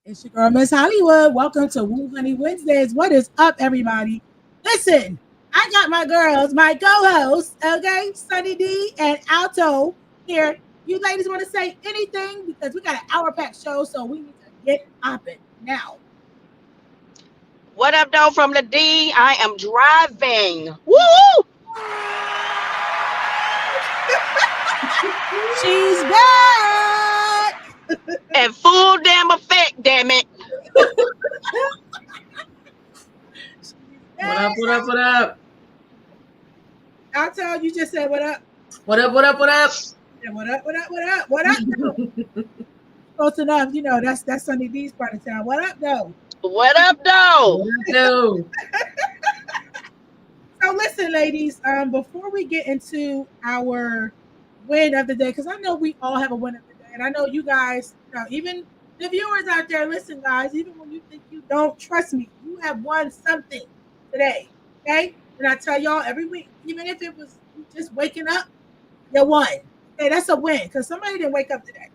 It's your girl, Miss Hollywood. Welcome to Wheww Hunnii Wednesdays. What is up, everybody? Listen, I got my girls, my co-hosts, okay, SunniD and Alto here. You ladies want to say anything? Because we got an hour-packed show, so we need to get popping now. What up, though, from the D? I am driving. Woo! She's back. And full damn effect, damn it. What up, what up, what up? Alto, you just said what up? What up, what up, what up? Yeah, what up, what up, what up, what up? Close enough, that's Sunny D's part of town. What up, though? What up, though? No. So listen, ladies, before we get into our win of the day, because I know we all have a win of the day, and I know you guys, even the viewers out there, listen, guys, even when you think you don't trust me, you have won something today, okay? And I tell y'all every week, even if it was just waking up, you won. Okay, that's a win, because somebody didn't wake up today.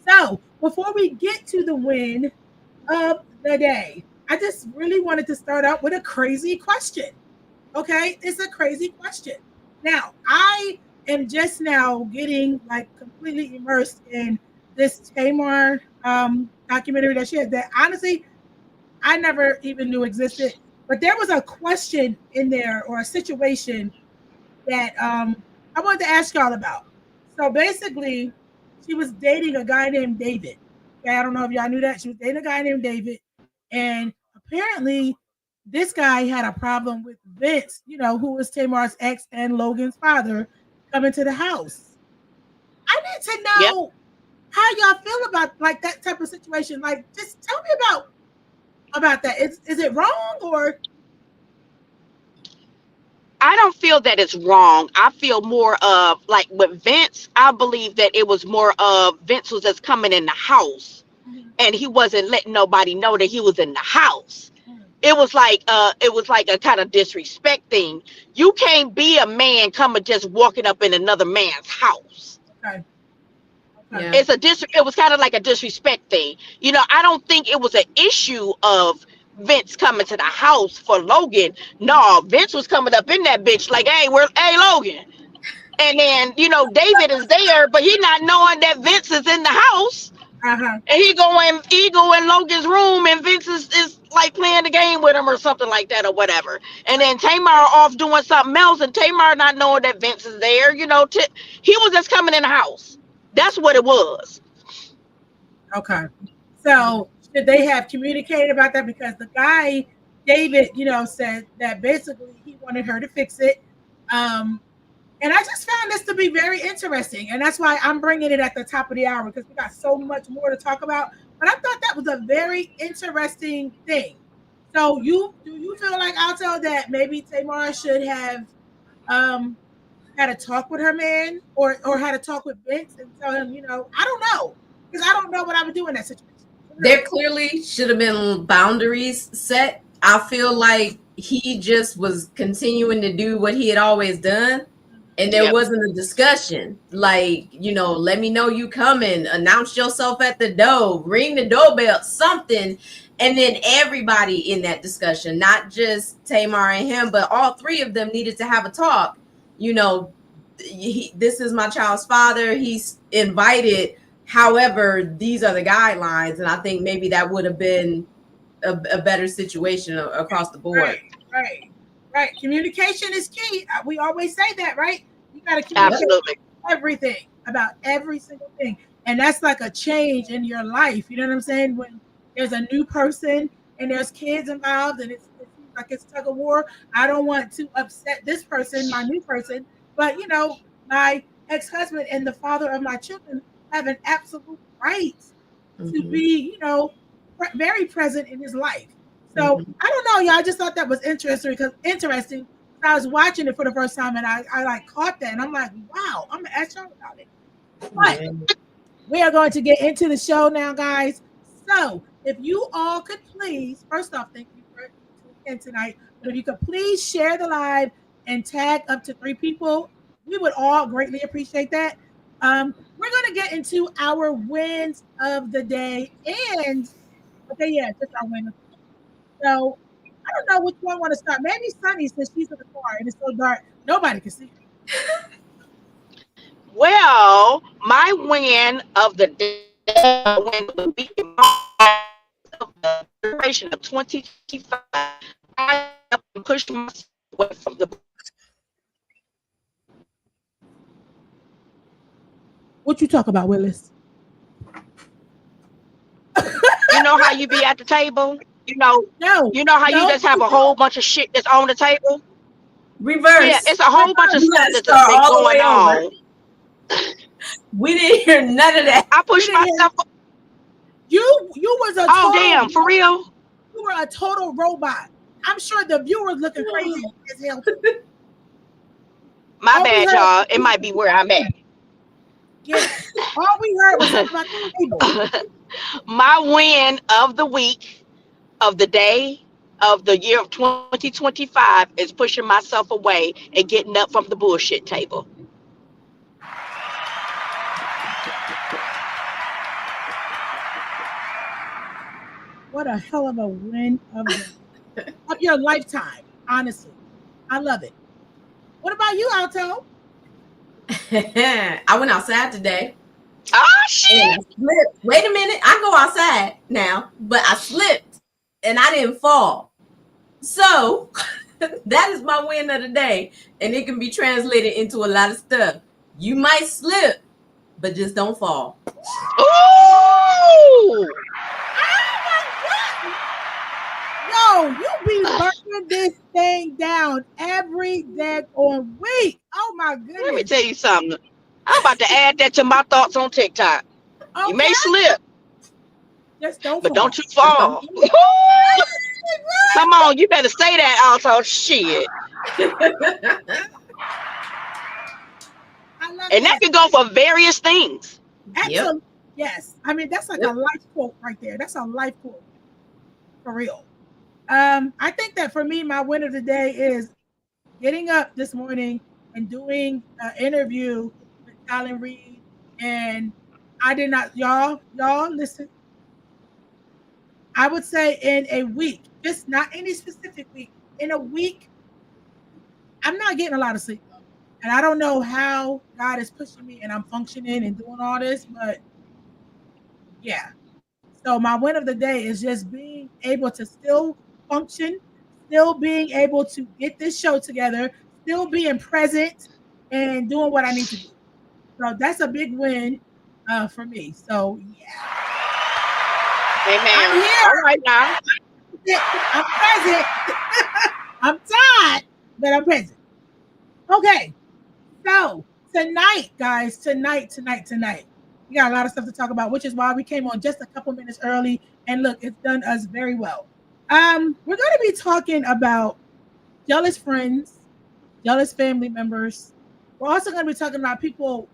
So before we get to the win of the day, I just really wanted to start out with a crazy question. Okay, it's a crazy question. Now, I am just now getting like completely immersed in this Tamar documentary that she had that honestly I never even knew existed. But there was a question in there or a situation that I wanted to ask y'all about. So basically, she was dating a guy named David. Okay, I don't know if y'all knew that. She was dating a guy named David. And apparently, this guy had a problem with Vince, who was Tamar's ex and Logan's father, coming to the house. I need to know how y'all feel about like that type of situation. Like, just tell me about that. Is it wrong or? I don't feel that it's wrong. I feel more of like with Vince, I believe that it was more of Vince was just coming in the house and he wasn't letting nobody know that he was in the house. It was like a kind of disrespect thing. You can't be a man coming just walking up in another man's house. Okay. Yeah. It was kind of like a disrespect thing. I don't think it was an issue of Vince coming to the house for Logan. No, Vince was coming up in that bitch like, hey Logan. And then, David is there, but he not knowing that Vince is in the house. Uh-huh. And he go in Logan's room and Vince is like playing the game with him or something like that or whatever. And then Tamar off doing something else and Tamar not knowing that Vince is there, he was just coming in the house. That's what it was. Okay. So should they have communicated about that? Because the guy, David, said that basically he wanted her to fix it. And I just found this to be very interesting. And that's why I'm bringing it at the top of the hour because we got so much more to talk about. But I thought that was a very interesting thing. So do you feel like, Alto, that maybe Tamar should have had a talk with her man or had a talk with Vince and tell him, I don't know. Because I don't know what I would do in that situation. There clearly should have been boundaries set. I feel like he just was continuing to do what he had always done. And there wasn't a discussion like, let me know you coming, announce yourself at the door, ring the doorbell, something. And then everybody in that discussion, not just Tamar and him, but all three of them needed to have a talk. This is my child's father. He's invited. However, these are the guidelines. And I think maybe that would have been a better situation across the board. Right. Communication is key. We always say that, right? You got to communicate everything about every single thing. And that's like a change in your life. You know what I'm saying? When there's a new person and there's kids involved and it seems like it's tug of war. I don't want to upset this person, my new person. But, my ex-husband and the father of my children have an absolute right to be, very present in his life. So I don't know, y'all. I just thought that was interesting because I was watching it for the first time and I like caught that and I'm like, wow, I'm gonna ask y'all about it. But we are going to get into the show now, guys. So if you all could please, first off, thank you for tuning in tonight. But if you could please share the live and tag up to 3 people, we would all greatly appreciate that. We're gonna get into our wins of the day, and okay, yeah, just our win. So I don't know which one want to start. Maybe Sunny, since she's in the car and it's so dark, nobody can see her. Well, my win of the day, win of the week, of the duration of 2025, I pushed myself away from the. What you talk about, Willis? You know how you be at the table? No, You know how you no, just have a whole bunch of shit that's on the table? Yeah, Reverse. it's a whole bunch of You stuff gotta that's start been all the going way over. on. We didn't hear none of that. I pushed myself. You was a Oh, total. damn, for real? You were a total robot. I'm sure the viewers looking crazy as hell. My All we bad, heard, y'all. It might be where I'm at. yeah. All we heard was something about the table. My win of the week, of the day, of the year of 2025 is pushing myself away and getting up from the bullshit table. What a hell of a win of your lifetime. Honestly, I love it. What about you, Alto? I went outside today. Oh, And shit. I slipped. Wait a minute. I go outside now, but I slipped and I didn't fall. So that is my win of the day. And it can be translated into a lot of stuff. You might slip, but just don't fall. Ooh. Yo, you be burning this thing down every day or week. Oh my goodness. Let me tell you something. I'm about to add that to my thoughts on TikTok. Okay? You may slip, Just don't but fall. don't you fall. Come on, you better say that, Alto. Shit. I love And that can go for various things. Absolutely. Yes. I mean, that's like a life quote right there. That's a life quote. For real. I think that for me, my win of the day is getting up this morning and doing an interview with Alan Reed. And I did not, y'all listen. I would say in a week, just not any specific week, in a week, I'm not getting a lot of sleep. And I don't know how God is pushing me and I'm functioning and doing all this, but yeah. So my win of the day is just being able to still function, still being able to get this show together, still being present and doing what I need to do. So that's a big win for me. So yeah. Amen. I'm here. All right now. I'm present. I'm tired, but I'm present. Okay. So tonight, guys, tonight, we got a lot of stuff to talk about, which is why we came on just a couple minutes early. And look, it's done us very well. We're going to be talking about jealous friends, jealous family members. We're also going to be talking about people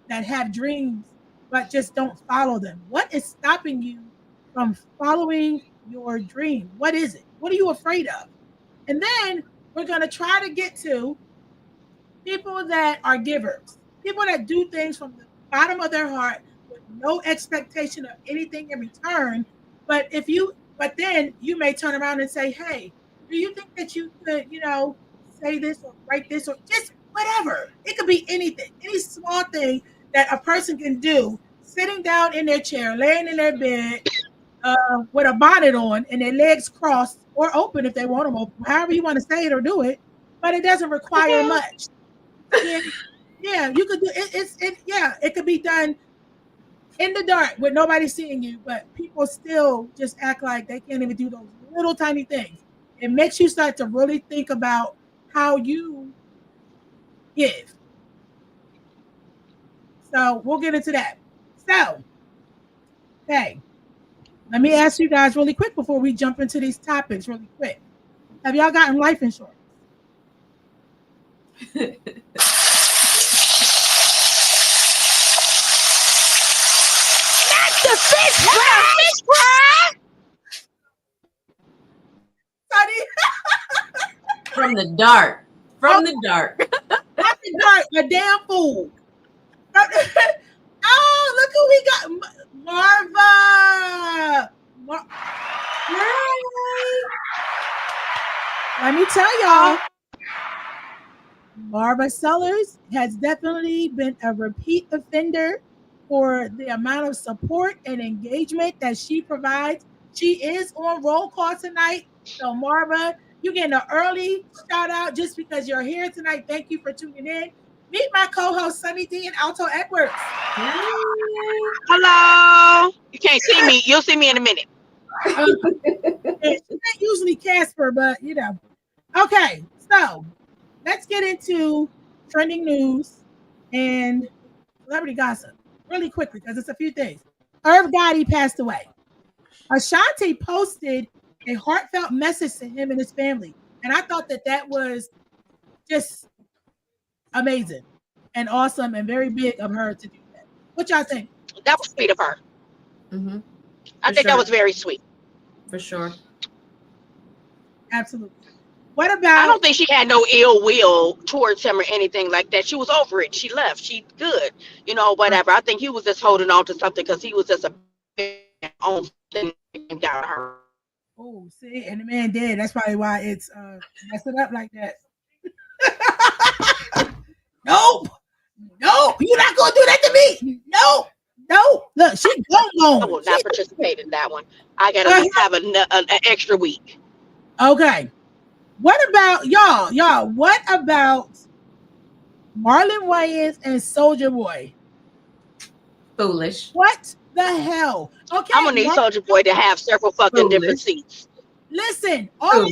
that have dreams but just don't follow them. What is stopping you from following your dream? What is it? What are you afraid of? And then we're going to try to get to people that are givers, people that do things from the bottom of their heart with no expectation of anything in return. But then you may turn around and say, hey, do you think that you could, say this or write this or just whatever? It could be anything, any small thing that a person can do, sitting down in their chair, laying in their bed, with a bonnet on and their legs crossed or open if they want them open, however you want to say it or do it, but it doesn't require much. Yeah, you could do it. It could be done in the dark with nobody seeing you, but people still just act like they can't even do those little tiny things. It makes you start to really think about how you give. So we'll get into that. So, okay, let me ask you guys really quick before we jump into these topics really quick. Have y'all gotten life insurance? The fish fry. From the dark. From the dark. A damn fool. look who we got. Marva. Let me tell y'all, Marva Sellers has definitely been a repeat offender for the amount of support and engagement that she provides. She is on roll call tonight. So, Marva, you're getting an early shout out just because you're here tonight. Thank you for tuning in. Meet my co-host, SunniD and Alto Edwards. Hello. You can't see me. You'll see me in a minute. It's not usually Casper, but you know. Okay, so let's get into trending news and celebrity gossip really quickly because it's a few things. Irv Gotti passed away. Ashanti posted a heartfelt message to him and his family, and I thought that was just amazing and awesome and very big of her to do that. What y'all think? That was sweet of her. Mm-hmm. I think that was very sweet. For sure. Absolutely. What about? I don't think she had no ill will towards him or anything like that. She was over it. She left. She good. You know, whatever. I think he was just holding on to something because he was just a own thing down her. Oh, see, and the man did. That's probably why it's messed up like that. Nope. You're not gonna do that to me. Nope. Look, she gone. I will not participate in that one. I gotta have an extra week. Okay. What about y'all? What about Marlon Wayans and Soulja Boy? Foolish. What the hell? Okay, I'm gonna need Soulja Boy to have several fucking different seats. Listen, all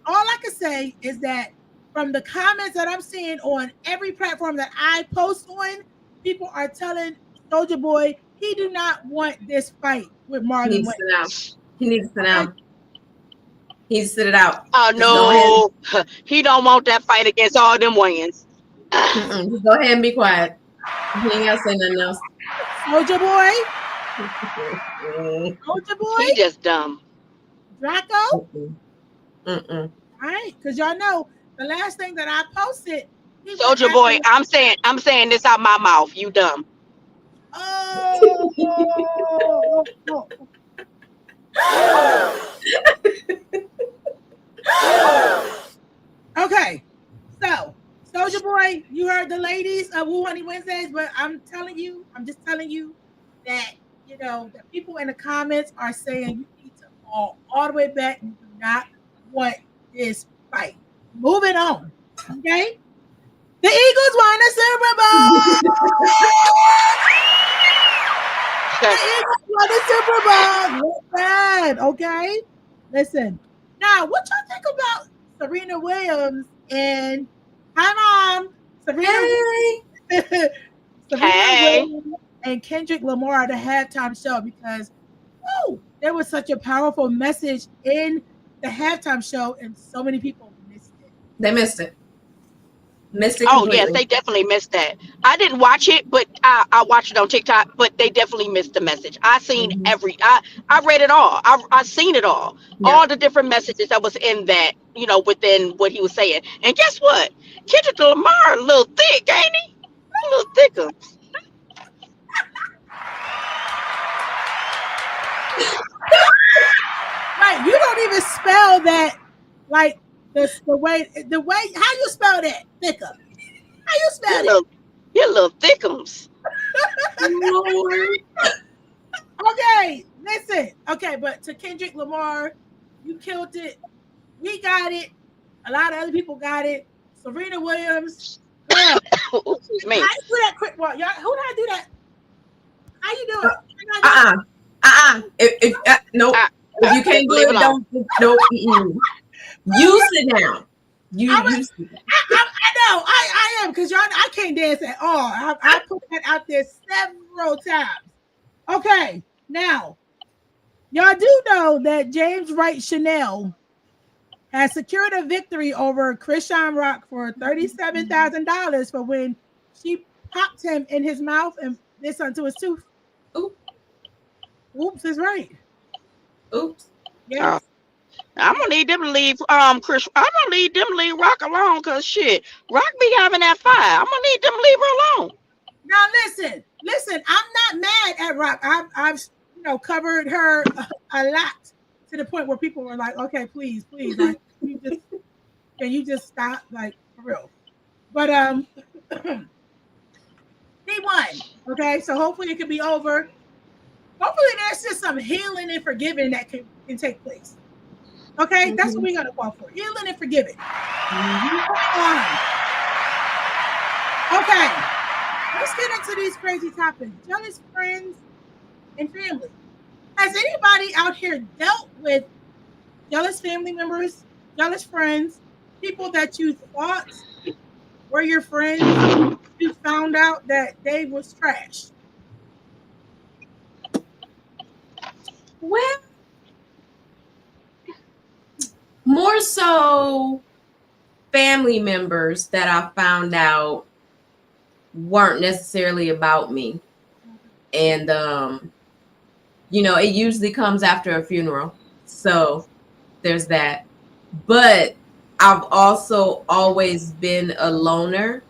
I can say is that from the comments that I'm seeing on every platform that I post on, people are telling Soulja Boy he do not want this fight with Marlon Wayans. He needs to sit down. He needs to sit it out. Oh no, he don't want that fight against all them Wayans. Just go ahead and be quiet. He ain't gotta say nothing else. Soulja Boy. He just dumb. Draco. All right, because y'all know the last thing that I posted. Soulja Boy, I'm saying this out my mouth. You dumb. Okay, so Soulja Boy, you heard the ladies of Wheww Hunnii Wednesdays, but I'm just telling you that the people in the comments are saying you need to fall all the way back. You do not want this fight. Moving on, okay? The Eagles won the Super Bowl. The Eagles won the Super Bowl. Not bad, okay? Listen. Now, what y'all think about Serena Williams and Mom? Serena Williams and Kendrick Lamar, the halftime show, because there was such a powerful message in the halftime show, and so many people missed it. They missed it. Oh yes, they definitely missed that. I didn't watch it, but I watched it on TikTok. But they definitely missed the message. I seen I read it all. I seen it all. Yeah. All the different messages that was in that, within what he was saying. And guess what? Kendrick Lamar a little thick, ain't he? A little thicker. Right, you don't even spell that like the way how you spell that thicker. How you spell it? You're a little thickums. Okay, listen. Okay, but to Kendrick Lamar, you killed it. We got it. A lot of other people got it. Serena Williams. How you do that quick walk? Y'all, who did I do that? How you doing? Nope. If you can't do it, don't. Nope. You sit down. You sit down. I know. I am, because y'all. I can't dance at all. I put that out there several times. Okay, now y'all do know that James Wright Chanel has secured a victory over Chrisean Rock for $37,000 for when she popped him in his mouth and this onto his tooth. Oops is right. Oops. Yes. I'm gonna need them to leave Chris. I'm gonna need them to leave Rock alone, cause shit, Rock be having that fire. I'm gonna need them to leave her alone. Now listen. I'm not mad at Rock. I've covered her a lot to the point where people were like, okay, please, like can you just stop, like, for real? But he won. Okay, so hopefully it can be over. Hopefully there's just some healing and forgiving that can take place. Okay, that's what we're gonna call for. Healing and forgiving. Okay, let's get into these crazy topics. Jealous friends and family. Has anybody out here dealt with jealous family members, jealous friends, people that you thought were your friends? You found out that they was trash. Well, more so family members that I found out weren't necessarily about me. And it usually comes after a funeral. So there's that. But I've also always been a loner.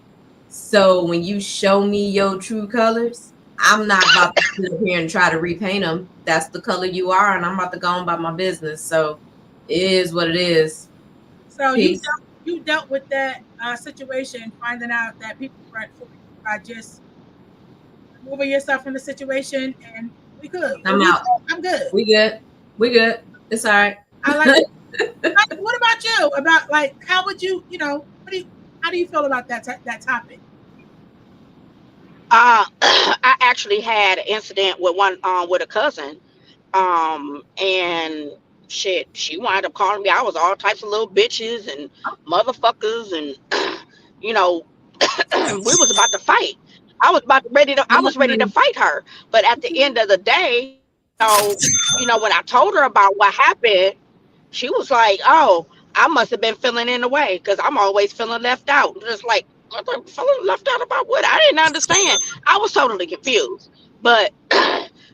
So when you show me your true colors, I'm not about to sit up here and try to repaint them. That's the color you are, and I'm about to go on about my business. So it is what it is. So you dealt with that situation, finding out that people weren't for you by just removing yourself from the situation, and we good. I'm out. I'm good. We good. It's all right. I like it. What about you? About, like, how would you, how do you feel about that topic? I actually had an incident with with a cousin, and shit, she wound up calling me. I was all types of little bitches and motherfuckers, and we was about to fight. I was ready to fight her, but at the end of the day, when I told her about what happened, she was like, "Oh, I must have been feeling in the way because I'm always feeling left out." Just like, what the feeling left out about what? I didn't understand. I was totally confused. But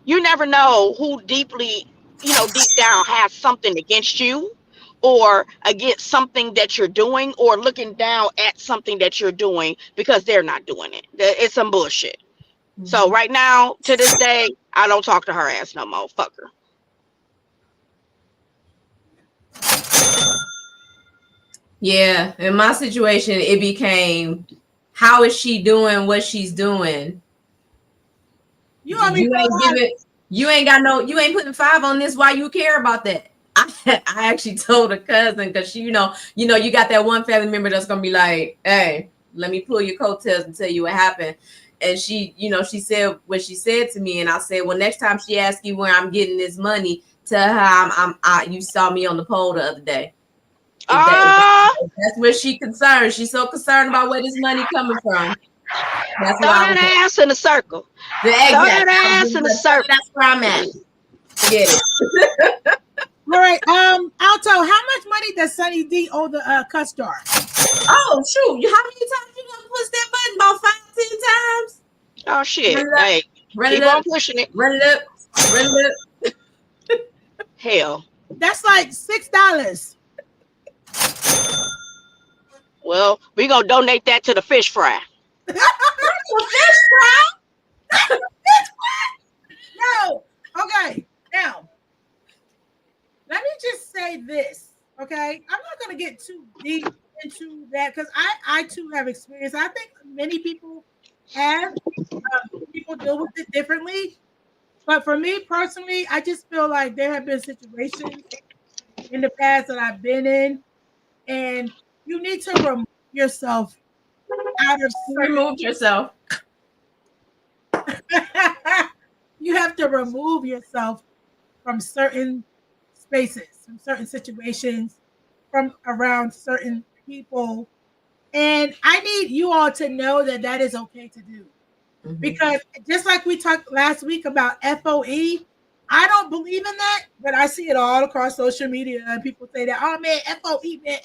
you never know who deeply, deep down has something against you or against something that you're doing or looking down at something that you're doing because they're not doing it. It's some bullshit. So right now, to this day, I don't talk to her ass no more. Fuck her. Yeah, in my situation, it became, how is she doing what she's doing? You ain't putting 5 on this. Why you care about that? I actually told a cousin, because you got that one family member that's gonna be like, hey, let me pull your coattails and tell you what happened. And she said what she said to me, and I said, well, next time she asks you where I'm getting this money, tell her you saw me on the pole the other day. That's where she concerned. She's so concerned about where this money coming from. That's throw that ass in a circle. Throw that ass in a circle. That's where I'm at. Forget it. All right, Alto, how much money does Sunny D owe the cuss jar? Oh shoot! How many times you gonna push that button? About 5-10 times? Oh shit! Hey, keep on pushing it. Run it up. Hell, that's like $6. Well, we gonna donate that to the fish fry. Fish fry? No. Okay. Now, let me just say this. Okay, I'm not gonna get too deep into that because I too have experience. I think many people have. People deal with it differently. But for me personally, I just feel like there have been situations in the past that I've been in, and you need to remove yourself out of remove yourself. You have to remove yourself from certain spaces, from certain situations, from around certain people. And I need you all to know that that is okay to do. Because just like we talked last week about FOE, I don't believe in that, but I see it all across social media, and people say that, oh man, FOE, man.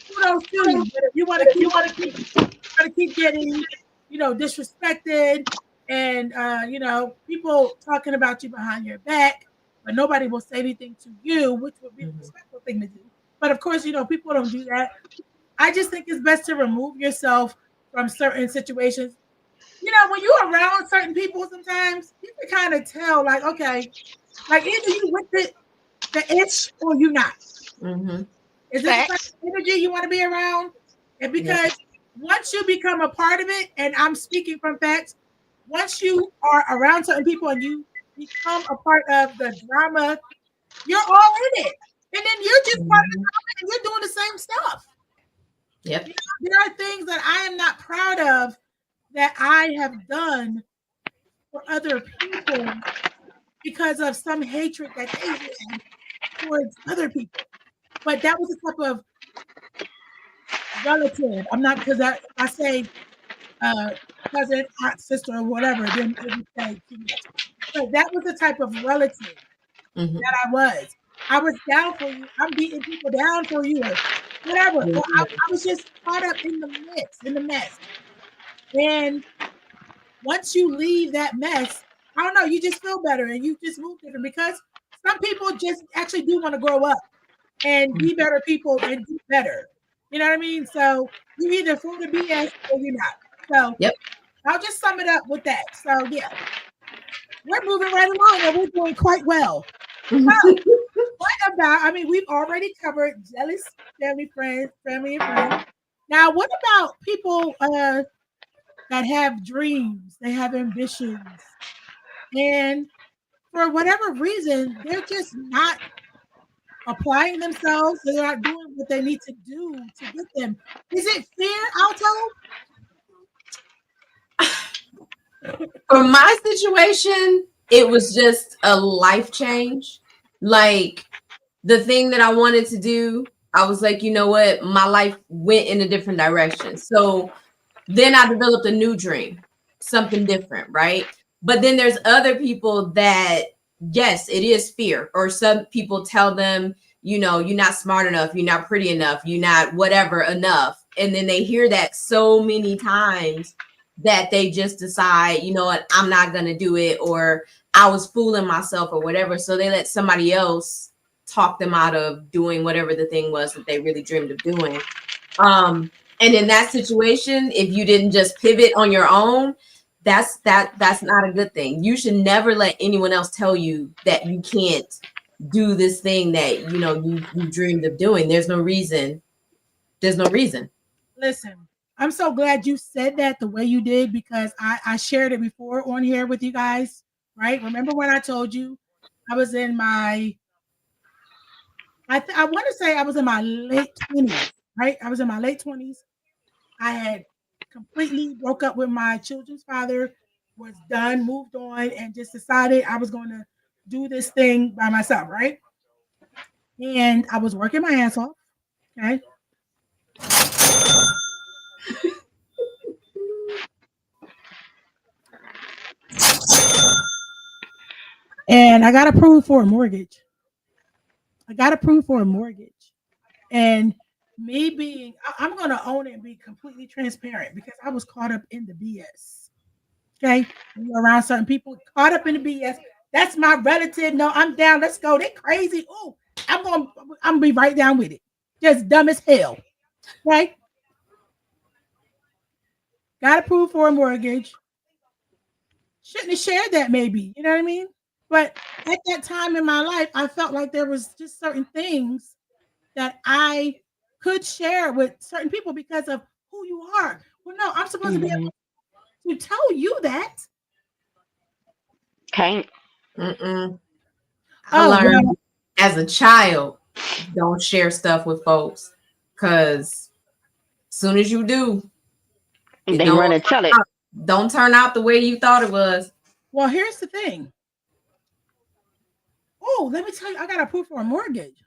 You want to keep getting, disrespected, and people talking about you behind your back, but nobody will say anything to you, which would be a respectful thing to do. But of course, people don't do that. I just think it's best to remove yourself from certain situations. you know, when you're around certain people, sometimes you can kind of tell, like, okay, like either you with the ish or you not. Mm-hmm. Is this the type Facts. of energy you want to be around? And Yep. because once you become a part of it, and I'm speaking from facts, once you are around certain people and you become a part of the drama, you're all in it. And then you're just part of the Mm-hmm. drama and you're doing the same stuff. Yep. You know, there are things that I am not proud of that I have done for other people because of some hatred that they had towards other people. But that was a type of relative. I'm not because I say uh, cousin, aunt, sister, or whatever, then it would say too much. But that was the type of relative Mm-hmm. that I was. I was down for you. I'm beating people down for you, or whatever. Or I was just caught up in the mix, in the mess. And once you leave that mess, I don't know, you just feel better and you just move different because some people just actually do want to grow up and be better people and do better. You know what I mean? So you either for the BS or you're not. So Yep. I'll just sum it up with that. So yeah, we're moving right along and we're doing quite well. So what about? I mean, we've already covered jealous family and friends. Now, what about people that have dreams, they have ambitions, and for whatever reason, they're just not applying themselves. They're not doing what they need to do to get them. Is it fair, Alto? For my situation, it was just a life change. Like the thing that I wanted to do, I was like, you know what? My life went in a different direction. So then I developed a new dream, something different, right? But then there's other people that, yes, it is fear. Or some people tell them, you know, you're not smart enough, you're not pretty enough, you're not whatever enough. And then they hear that so many times that they just decide, you know what, I'm not going to do it, or I was fooling myself or whatever. So they let somebody else talk them out of doing whatever the thing was that they really dreamed of doing. And in that situation, if you didn't just pivot on your own, that's not a good thing. You should never let anyone else tell you that you can't do this thing that you know you dreamed of doing. There's no reason. There's no reason. Listen, I'm so glad you said that the way you did because I shared it before on here with you guys, right? Remember when I told you I was in my I want to say I was in my late 20s, right? I was in my late 20s. I had completely broke up with my children's father, was done, moved on, and just decided I was going to do this thing by myself, right? And I was working my ass off, okay? And I got approved for a mortgage. I got approved for a mortgage. And me being, I'm going to own it and be completely transparent because I was caught up in the BS. Okay. When you're around certain people, caught up in the BS. That's my relative. No, I'm down. Let's go. They crazy. Oh, I'm gonna be right down with it. Just dumb as hell. Right? Got approved for a mortgage. Shouldn't have shared that maybe. You know what I mean? But at that time in my life, I felt like there was just certain things that I could share with certain people because of who you are. Well, no, I'm supposed to be Mhm. able to tell you that. Can't. Mm-mm. I Oh, well, learned as a child, don't share stuff with folks, because soon as you do, it They run and tell it. don't turn out the way you thought it was. well, here's the thing. Oh, let me tell you, I got approved for a mortgage.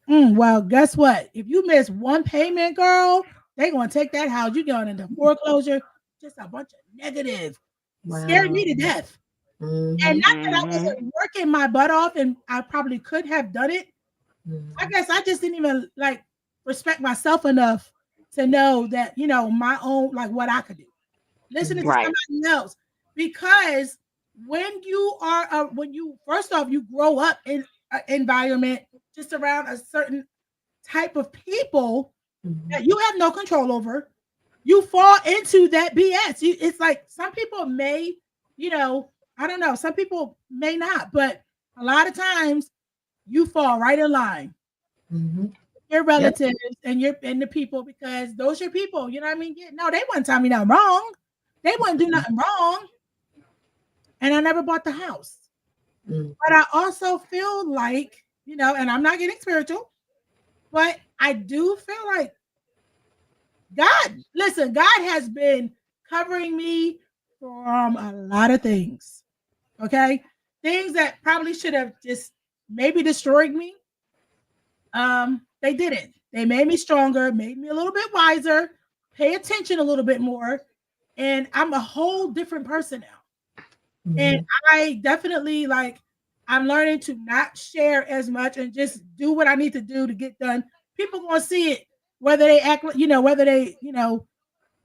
Well, guess what? If you miss one payment, girl, they're gonna take that house. You going into foreclosure. Just a bunch of negative. Scared Wow. me to death. And Mm-hmm. not that I Hmm. wasn't working my butt off and I probably could have done it. I Mm-hmm. guess I just didn't even like respect myself enough to know that, my own, like what I could do. Listening to Right. somebody else. Because when you, first off, you grow up in an environment just around a certain type of people Mm-hmm. that you have no control over. you fall into that BS. It's like some people may, I don't know, some people may not, but a lot of times you fall right in line. Mm-hmm. Your relatives and the people, because those are your people. You know what I mean? No, they wouldn't tell me nothing wrong. They wouldn't do nothing wrong. And I never bought the house. But I also feel like, and I'm not getting spiritual, but I do feel like God has been covering me from a lot of things. Okay. Things that probably should have just maybe destroyed me. They didn't. They made me stronger, made me a little bit wiser, pay attention a little bit more. And I'm a whole different person now. And I definitely I'm learning to not share as much and just do what I need to do to get done. People gonna see it, whether they act, whether they,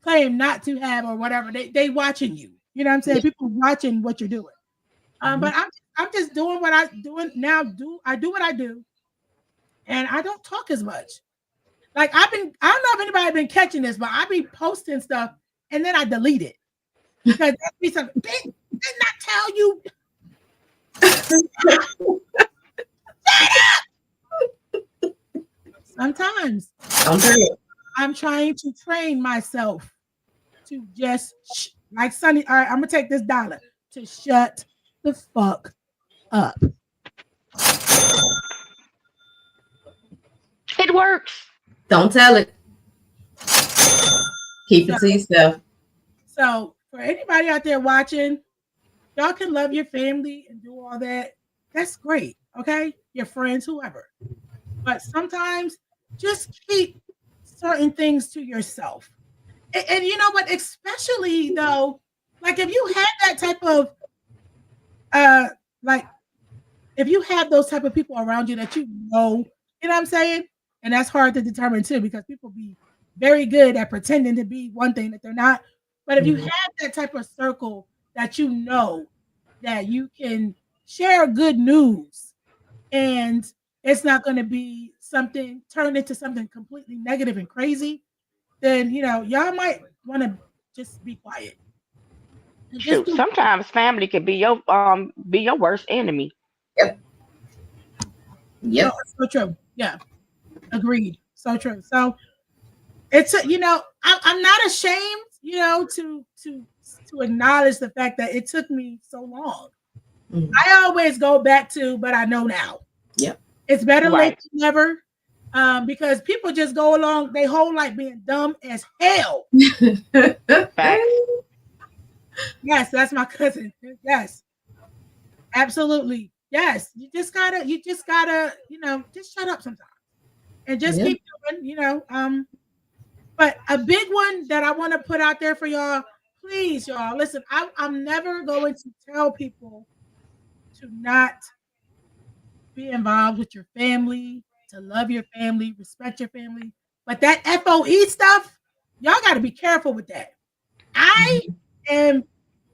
claim not to have or whatever. They watching you. You know what I'm saying? People watching what you're doing. But I'm just doing what I'm doing now. I do what I do, and I don't talk as much. Like I don't know if anybody been catching this, but I be posting stuff and then I delete it because that be something. Did not tell you. Sometimes I'm trying to train myself to just like Sunny. All right, I'm gonna take this dollar to shut the fuck up. It works. Don't tell it. Keep it to yourself. So for anybody out there watching, y'all can love your family and do all that. That's great. Okay, your friends, whoever. But sometimes just keep certain things to yourself. And you know what? Especially though, like if you had that type of if you have those type of people around you that you know what I'm saying? And that's hard to determine too, because people be very good at pretending to be one thing that they're not. But if you have that type of circle that you know that you can share good news and it's not going to be something turned into something completely negative and crazy, then y'all might want to just be quiet. Shoot, sometimes family can be your worst enemy. Yep. So true. Yeah. Agreed. So true. So it's I'm not ashamed, to acknowledge the fact that it took me so long. I always go back to, but I know now. Yep. It's better late than never. Because people just go along their whole life being dumb as hell. Yes, that's my cousin. Yes. Absolutely. Yes. You just gotta, just shut up sometimes. And just keep doing, but a big one that I want to put out there for y'all, please, y'all, listen, I'm never going to tell people to not be involved with your family, to love your family, respect your family. But that FOE stuff, y'all got to be careful with that. I am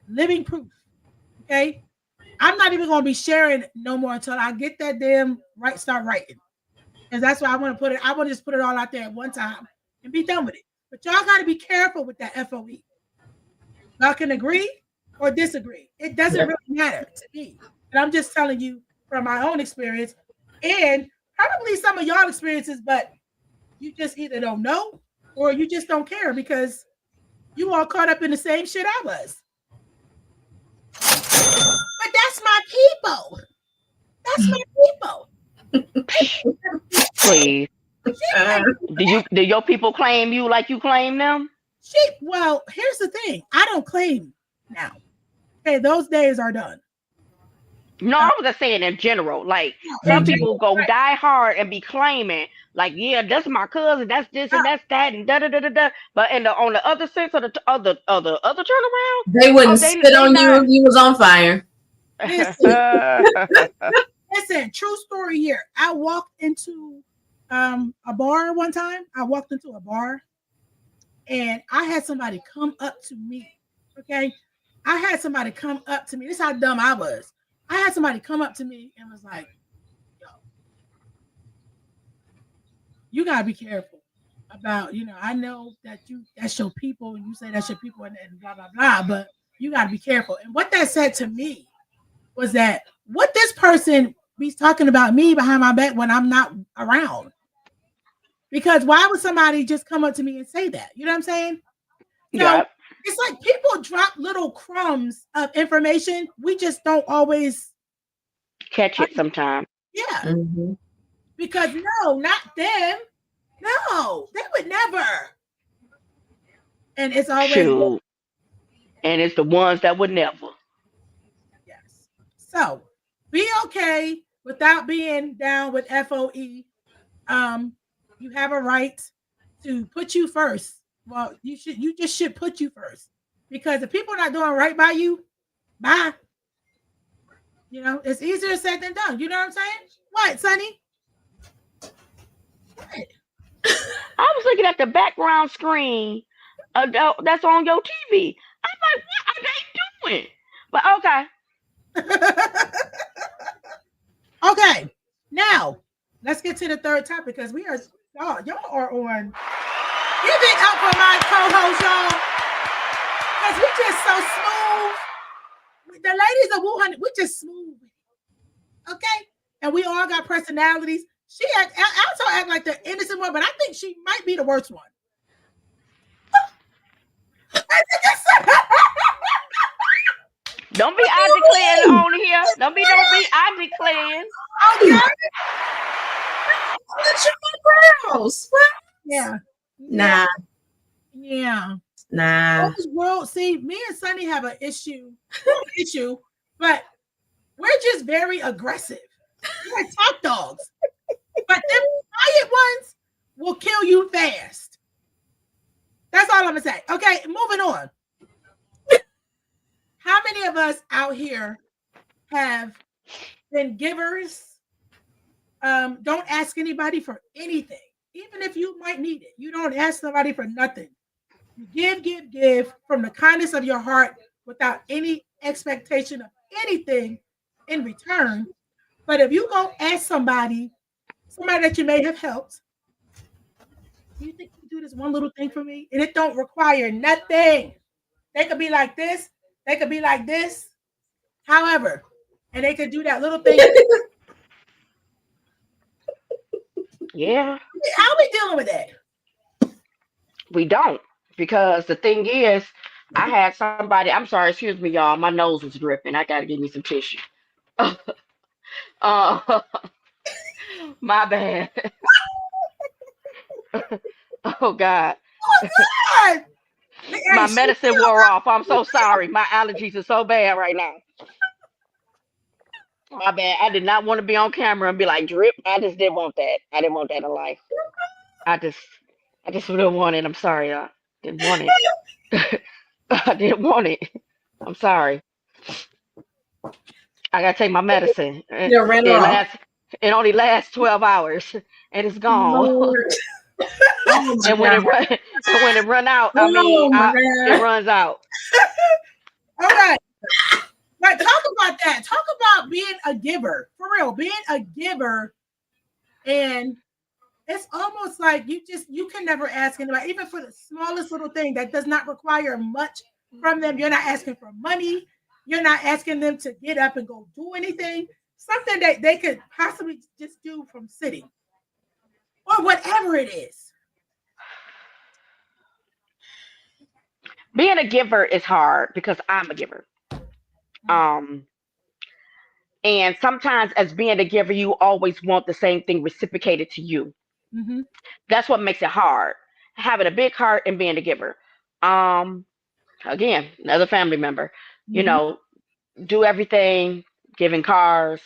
living proof. Okay. I'm not even going to be sharing no more until I get that damn start writing. Because that's why I want to put it. I want to just put it all out there at one time and be done with it. But y'all got to be careful with that FOE. Y'all can agree or disagree. It doesn't really matter to me. And I'm just telling you from my own experience and probably some of y'all experiences, but you just either don't know or you just don't care because you all caught up in the same shit I was. But that's my people. That's my people. Please. Do your people claim you like you claim them? Well, here's the thing. I don't claim now. Okay, those days are done. No, I was just saying in general. Like some people go die hard and be claiming, like, yeah, that's my cousin, that's this and that's that, and da da da da da. But on the other sense of the other turnaround, they wouldn't spit on you if you was on fire. Listen, true story here. I walked into a bar one time. I walked into a bar and I had somebody come up to me. Okay. I had somebody come up to me. This is how dumb I was. I had somebody come up to me and was like, yo, you gotta be careful. about, I know that that's your people, and you say that's your people, and blah blah blah, but you got to be careful. And what that said to me was that what this person be talking about me behind my back when I'm not around. Because why would somebody just come up to me and say that? You know what I'm saying? So Yep. it's like people drop little crumbs of information. We just don't always, Catch it sometime. yeah. Mhm. Because no, not them. No, they would never. And it's always Shoot. And it's the ones that would never. yes. So be okay without being down with FOE. Um, you have a right to put you first. Well, you just should put you first. Because if people are not doing right by you, bye. It's easier said than done. You know what I'm saying? What, Sonny? What? I was looking at the background screen that's on your TV. I'm like, what are they doing? But okay. Okay. Now, let's get to the third topic because y'all are on. Give it up for my co-host, y'all. Because we just so smooth. The ladies of Wheww Hunnii, we just smooth. Okay? And we all got personalities. Alto act like the innocent one, but I think she might be the worst one. Don't be I declaring on here. Don't be I declaring. Okay. What's your brows? What? Yeah. Nah. Yeah. Nah. Well, see, me and Sunny have an issue, but we're just very aggressive. We're top dogs. But them quiet ones will kill you fast. That's all I'm gonna say. Okay, moving on. How many of us out here have been givers? Don't ask anybody for anything, even if you might need it. You don't ask somebody for nothing. You give from the kindness of your heart without any expectation of anything in return. But if you go ask somebody that you may have helped, you think you do this one little thing for me, and it don't require nothing. They could be like this, they could be like this, however, and they could do that little thing. Yeah. How are we dealing with that? We don't. Because the thing is, I had somebody, I'm sorry, excuse me, y'all. My nose was dripping. I gotta give me some tissue. uh, my bad. Oh God. Oh God! My medicine wore off. I'm so sorry. My allergies are so bad right now. My bad. I did not want to be on camera and be like drip. I just didn't want that. I didn't want that in life. I just didn't want it. I'm sorry. I didn't want it. I didn't want it. I'm sorry. I gotta take my medicine. You ran off. It only lasts 12 hours and it's gone. Lord. Oh my and when it run out, it runs out. All right. Right, talk about that. Talk about being a giver. For real, being a giver. And it's almost like you can never ask anybody, even for the smallest little thing that does not require much from them. You're not asking for money. You're not asking them to get up and go do anything. Something that they could possibly just do from sitting. Or whatever it is. Being a giver is hard because I'm a giver. And sometimes as being a giver, you always want the same thing reciprocated to you. Mm-hmm. That's what makes it hard. Having a big heart and being a giver. Again, another family member, Mm-hmm. do everything, giving cars,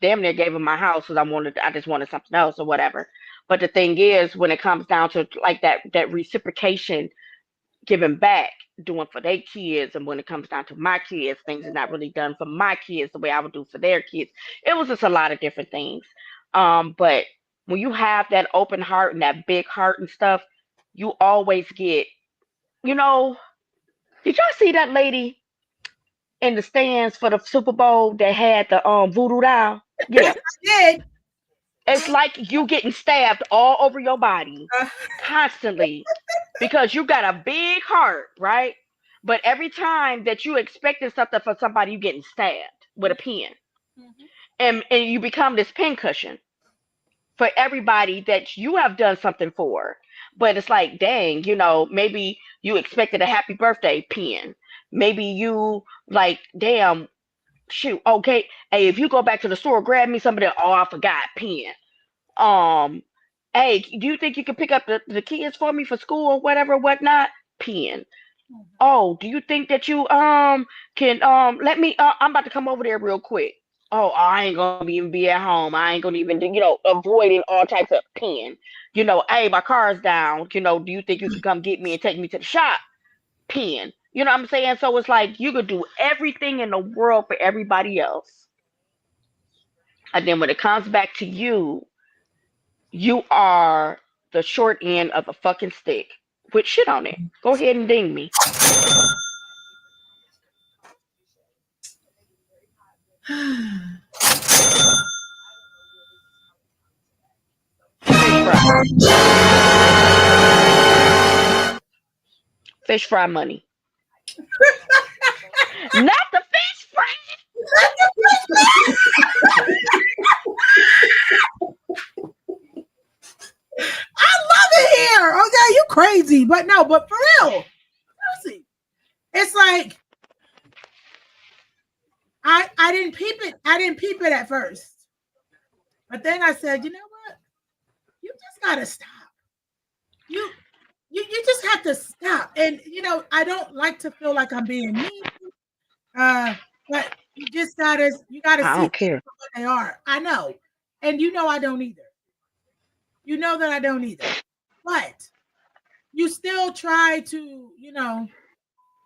damn near gave him my house because I just wanted something else or whatever. But the thing is, when it comes down to like that reciprocation, giving back, doing for their kids, and when it comes down to my kids, things are not really done for my kids the way I would do for their kids. It was just a lot of different things. But when you have that open heart and that big heart and stuff, you always get, you know, did y'all see that lady in the stands for the Super Bowl that had the voodoo doll? Yeah. I did. It's like you getting stabbed all over your body constantly because you got a big heart, right? But every time that you expecting something for somebody, you getting stabbed with a pen. And you become this pincushion for everybody that you have done something for. But it's like, dang, maybe you expected a happy birthday pen. Maybe you like, damn, shoot, okay, hey, if you go back to the store, grab me some of that. Oh, I forgot pen. Um, hey, do you think you can pick up the kids for me for school or whatever, whatnot? Pen. Oh, do you think that you can let me? I'm about to come over there real quick. Oh, I ain't gonna even be at home. I ain't gonna even do, avoiding all types of pen. Hey, my car's down. Do you think you can come get me and take me to the shop? Pen. You know what I'm saying? So it's like you could do everything in the world for everybody else. And then when it comes back to you, you are the short end of the fucking stick with shit on it. Go ahead and ding me. Fish fry money. Not the fish fry. I love it here. Okay, you crazy, but for real, seriously, it's like I didn't peep it. I didn't peep it at first, but then I said, you know what? You just gotta stop. You just have to stop. And I don't like to feel like I'm being mean. But you gotta I see don't care what they are. I know, and I don't either. You know that I don't either. But you still try to, all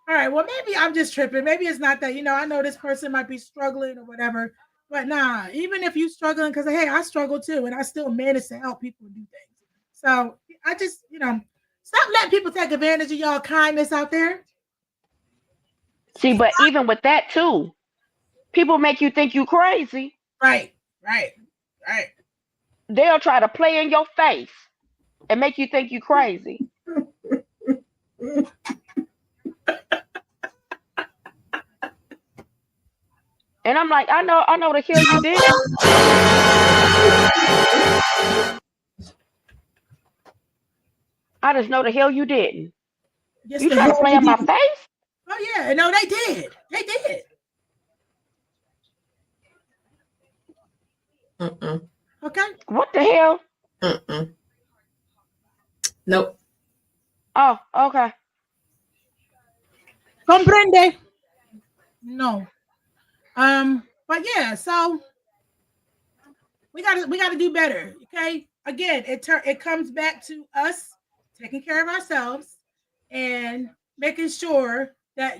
right, well, maybe I'm just tripping. Maybe it's not that, I know this person might be struggling or whatever. But nah, even if you're struggling, because hey, I struggle too, and I still manage to help people do things. So I just, stop letting people take advantage of y'all kindness out there. See, but even with that too, people make you think you crazy. Right. They'll try to play in your face and make you think you crazy. And I'm like, I know the hell you didn't. I just know the hell you didn't. Yes, you try to play in my face? Oh yeah, no, they did. They did. Okay. What the hell? Nope. Oh, okay. Comprende? No. But yeah, so we gotta do better. Okay. Again, it comes back to us taking care of ourselves and making sure that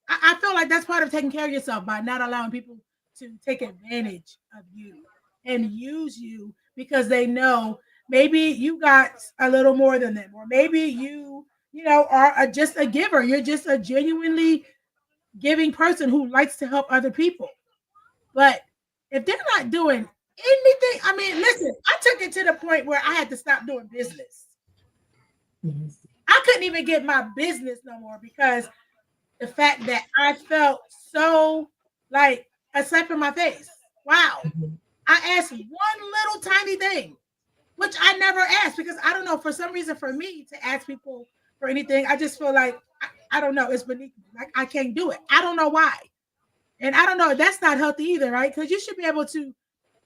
I feel like that's part of taking care of yourself by not allowing people to take advantage of you and use you because they know maybe you got a little more than them, or maybe you are just a giver. You're just a genuinely giving person who likes to help other people. But if they're not doing anything, I mean, listen, I took it to the point where I had to stop doing business. I couldn't even get my business no more because the fact that I felt so like a slap in my face. Wow. I asked one little tiny thing, which I never asked because I don't know, for some reason for me to ask people for anything, I just feel like I don't know, it's beneath me. Like I can't do it. I don't know why. And I don't know, that's not healthy either, right? Because you should be able to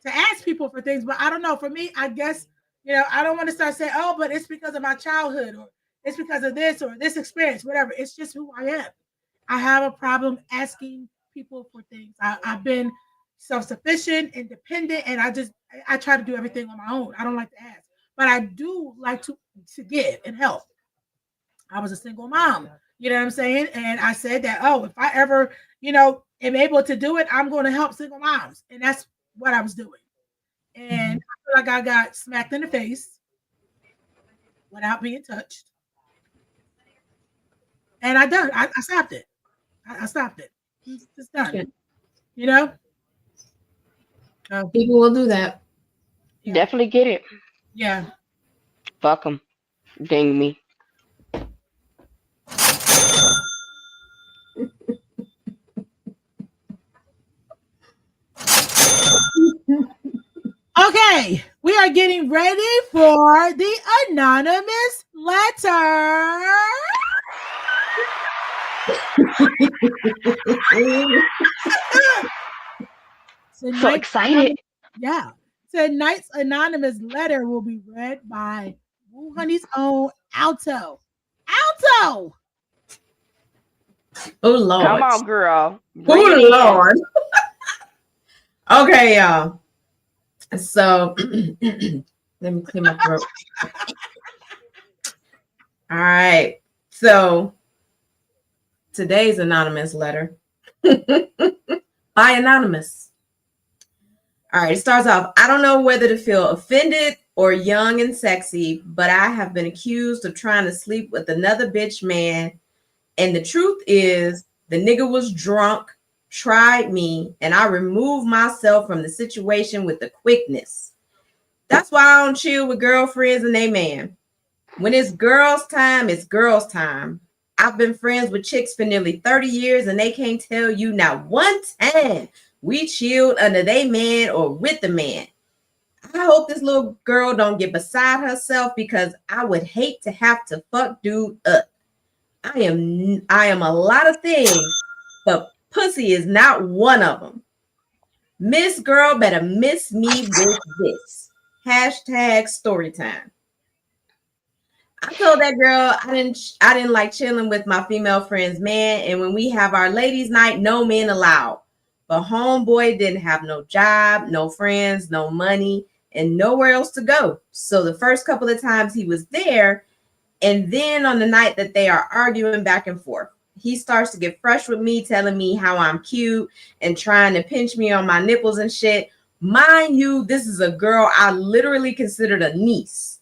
ask people for things. But I don't know. For me, I guess, I don't want to start saying, oh, but it's because of my childhood or it's because of this or this experience, whatever. It's just who I am. I have a problem asking people for things. I've been self-sufficient, independent, and I try to do everything on my own. I don't like to ask. But I do like to give and help. I was a single mom. You know what I'm saying? And I said that, oh, if I ever, am able to do it, I'm going to help single moms. And that's what I was doing. And I feel like I got smacked in the face without being touched. And I stopped it. I stopped it. It's done. Yeah. You know? People will do that. Yeah. Definitely get it. Yeah. Fuck them. Ding me. Okay, we are getting ready for the anonymous letter. So excited. Tonight's anonymous letter will be read by Wheww Hunnii's own Alto. Alto! Oh Lord. Come on, girl. Bring Oh it in. Lord. Okay, y'all. So let me clear my throat. All right. So today's anonymous letter by Anonymous. All right, it starts off. I don't know whether to feel offended or young and sexy, but I have been accused of trying to sleep with another bitch man. And the truth is, the nigga was drunk, tried me, and I removed myself from the situation with the quickness. That's why I don't chill with girlfriends and they man. When it's girls' time, it's girls' time. I've been friends with chicks for nearly 30 years, and they can't tell you not one time we chilled under they man or with the man. I hope this little girl don't get beside herself because I would hate to have to fuck dude up. I am a lot of things, but pussy is not one of them. Miss girl better miss me with this. Hashtag story time. I told that girl I didn't like chilling with my female friends, man. And when we have our ladies' night, no men allowed. But homeboy didn't have no job, no friends, no money, and nowhere else to go. So the first couple of times he was there, and then on the night that they are arguing back and forth, he starts to get fresh with me, telling me how I'm cute and trying to pinch me on my nipples and shit. Mind you, this is a girl I literally considered a niece.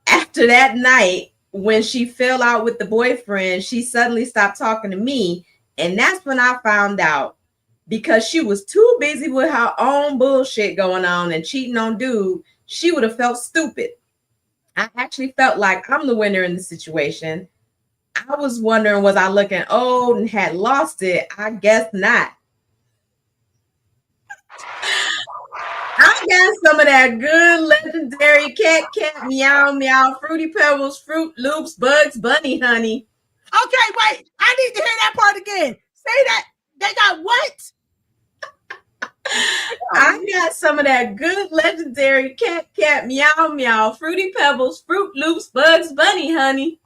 After that night, when she fell out with the boyfriend, she suddenly stopped talking to me. And that's when I found out, because she was too busy with her own bullshit going on and cheating on dude, she would have felt stupid. I actually felt like I'm the winner in the situation. I was wondering, was I looking old and had lost it? I guess not. I got some of that good legendary cat meow meow fruity pebbles fruit loops Bugs Bunny honey. Okay, wait. I need to hear that part again. Say that. They got what? I got some of that good legendary cat meow meow fruity pebbles fruit loops Bugs Bunny honey.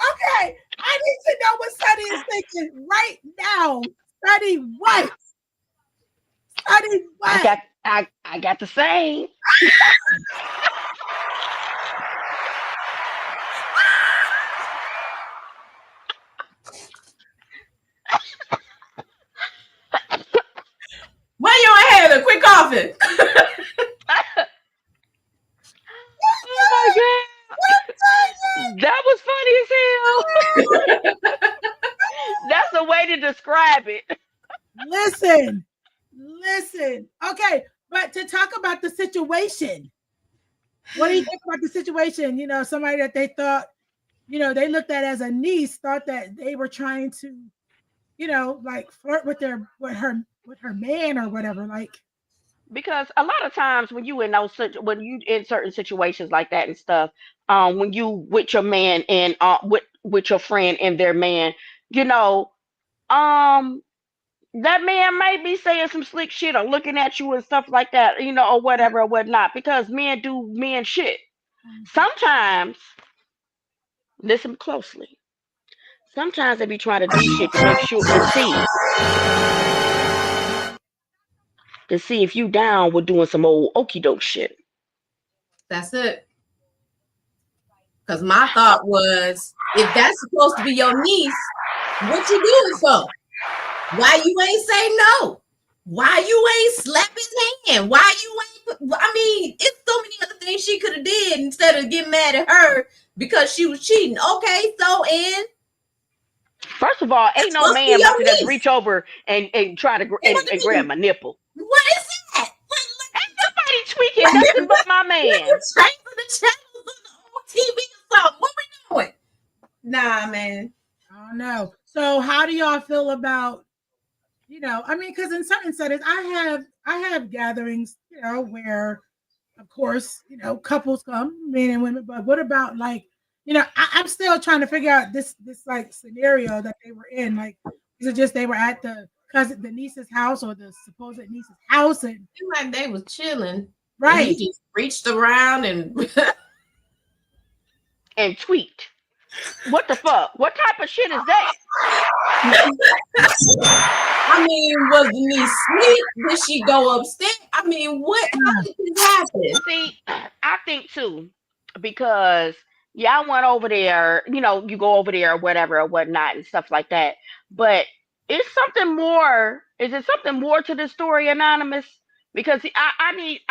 Okay, I need to know what Sunny is thinking right now. Sunny, what? Sunny, what? I got the same. Why you ain't having a quick coughing? Oh my god. That was funny as hell. That's a way to describe it. Listen. Okay, but to talk about the situation, what do you think about the situation? You know, somebody that they thought, you know, they looked at as a niece, thought that they were trying to, you know, like flirt with her man or whatever. Like, Because a lot of times when you when you in certain situations like that and stuff, when you with your man and with your friend and their man, you know, um that man may be saying some slick shit or looking at you and stuff like that, you know, or whatever or whatnot, because men do men shit. Sometimes, listen closely. Sometimes they be trying to do shit to make sure to see if you down with doing some old okey doke shit. That's it. Because my thought was, if that's supposed to be your niece, what you doing for? Why you ain't say no? why you ain't slap his hand? Why you ain't? I mean, it's so many other things she could have did instead of getting mad at her because she was cheating. Okay, so and First of all, ain't no man about to just reach over and try to and grab my nipple. What is that? Ain't nobody tweaking nothing but my man. Straight for the channels on TV or something. What we doing? Nah, man. I don't know. So, how do y'all feel about, I mean, because in certain settings, I have gatherings, where, of course, couples come, men and women. But what about like, I'm still trying to figure out this like scenario that they were in. Like, is it just they were at the niece's house or the supposed niece's house, and like they was chilling, right? And he just reached around and and tweaked. What the fuck? What type of shit is that? I mean, was the niece sweet? Did she go upstairs? I mean, what? How did this happen? See, I think too, because I went over there. You go over there or whatever or whatnot and stuff like that. But is something more? Is it something more to the story, Anonymous? Because I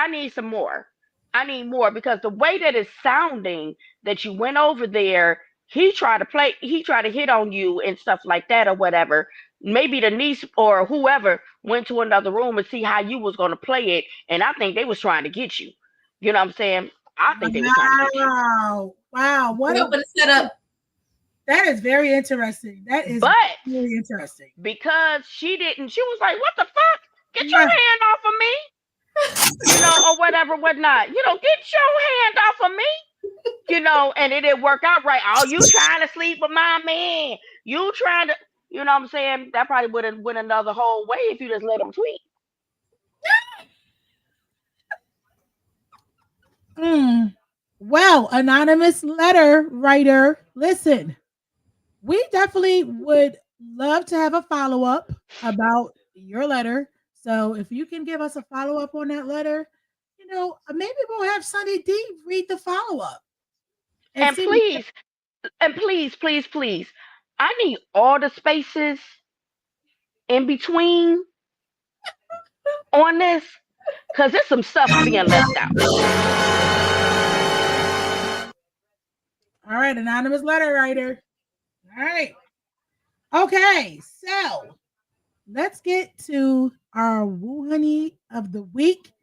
need some more. I need more because the way that it's sounding that you went over there, he tried to hit on you and stuff like that or whatever. Maybe the niece or whoever went to another room and see how you was going to play it, and I think they was trying to get you. You know what I'm saying? I think they was trying to get you. Wow, what a setup. That is very interesting. That is really interesting. Because she was like, what the fuck? Get your hand off of me. Or whatever, whatnot. Get your hand off of me. And it didn't work out right. Oh, you trying to sleep with my man. You trying to, what I'm saying? That probably would have went another whole way if you just let him tweet. Well, anonymous letter writer, listen, we definitely would love to have a follow-up about your letter. So if you can give us a follow-up on that letter, maybe we'll have Sunny D read the follow-up. And please, I need all the spaces in between on this, because there's some stuff being left out. All right, anonymous letter writer. All right. Okay, so let's get to our Wheww Hunnii of the week.